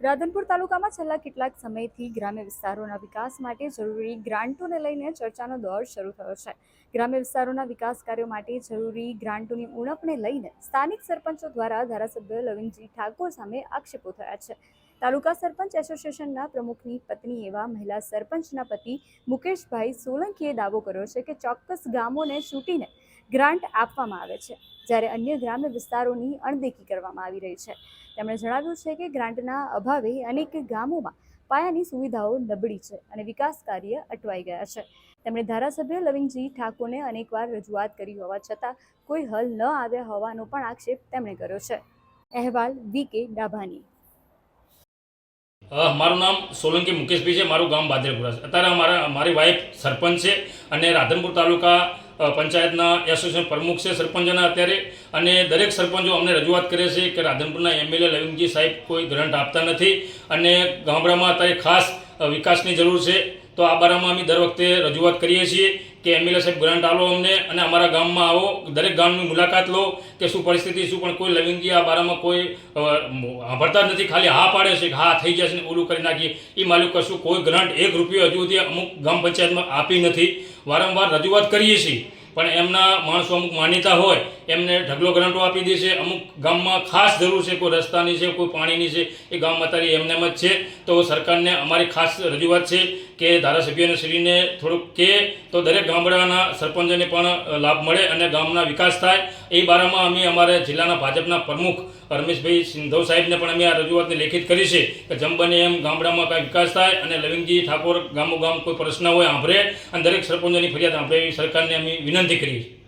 રાધનપુર તાલુકામાં છેલ્લા કેટલાક સમયથી ગ્રામ્ય વિસ્તારોના વિકાસ માટે જરૂરી ગ્રાન્ટોને લઈને ચર્ચાનો દોર શરૂ થયો છે. ગ્રામ્ય વિસ્તારોના વિકાસ કાર્યો માટે જરૂરી ગ્રાન્ટોની ઉણપને લઈને સ્થાનિક સરપંચો દ્વારા ધારાસભ્ય લવિંગજી ઠાકોર સામે આક્ષેપો થયા છે. તાલુકા સરપંચ એસોસિએશનના પ્રમુખની પત્ની એવા મહિલા સરપંચના પતિ મુકેશભાઈ સોલંકીએ દાવો કર્યો છે કે ચોક્કસ ગામોને છૂટીને ગ્રાન્ટ આપવામાં આવે છે, જ્યારે અન્ય ગ્રામ્ય વિસ્તારોની અણદેખી કરવામાં આવી રહી છે. તેમણે જણાવ્યું છે કે ગ્રાન્ટના અભાવે અનેક ગામોમાં પાયાની સુવિધાઓ નબળી છે અને વિકાસ કાર્ય અટવાઈ ગયા છે. તેમણે ધારાસભ્ય લવિંગજી ઠાકોરને અનેકવાર રજૂઆત કરી હોવા છતાં કોઈ હલ ન આવ્યા હોવાનો પણ આક્ષેપ તેમણે કર્યો છે. અહેવાલ વીકે ડાભાની. મારું નામ સોલંકી મુકેશભાઈ છે. મારું ગામ બાદરપુરા છે. અત્યારે મારી વાઈફ સરપંચ છે અને રાધનપુર તાલુકા પંચાયતના એસોસિએશન પ્રમુખ છે સરપંચના અત્યારે. અને દરેક સરપંચો અમને રજૂઆત કરે છે કે રાધનપુરના એમએલએ લવિંગજી સાહેબ કોઈ ગ્રાન્ટ આપતા નથી અને ગામડામાં અત્યારે ખાસ વિકાસની જરૂર છે. તો આ બારામાં અમે દર વખતે રજૂઆત કરીએ છીએ કે એમએલએ સાહેબ ગ્રાન્ટ આવો અમને અને અમારા ગામમાં આવો, દરેક ગામની મુલાકાત લો કે શું પરિસ્થિતિ શું. પણ કોઈ લવિંગજી આ બારામાં કોઈ સાંભળતા જ નથી. ખાલી હા પાડે છે કે હા થઈ જશે ને ઓલું કરી નાખીએ. એ માલું કશું કોઈ ગ્રાન્ટ એક રૂપિયો હજુ સુધી અમુક ગ્રામ પંચાયતમાં આપી નથી. વારંવાર રજૂઆત કરીએ છીએ પણ એમના માણસો અમુક માન્યતા હોય એમને ઢગલો ગ્રાન્ટો આપી દે છે. અમુક ગામમાં ખાસ જરૂર છે, કોઈ રસ્તાની છે, કોઈ પાણીની છે, એ ગામમાં અત્યારે એમને જ છે. તો સરકારને અમારી ખાસ રજૂઆત છે કે ધારાસભ્યને શ્રીને થોડુંક કહે તો દરેક ગામડાના સરપંચોને પણ લાભ મળે અને ગામના વિકાસ થાય. એ બારામાં અમે અમારા જિલ્લાના ભાજપના પ્રમુખ રમેશભાઈ સિંધવ સાહેબને પણ અમે આ રજૂઆતને લેખિત કરી છે કે જેમ બને એમ ગામડામાં કાંઈ વિકાસ થાય અને લવિંગજી ઠાકોર ગામો ગામ કોઈ પ્રશ્ન હોય સાંભળે અને દરેક સરપંચોની ફરિયાદ સાંભળે એવી સરકારને અમે વિનંતી કરીએ છીએ.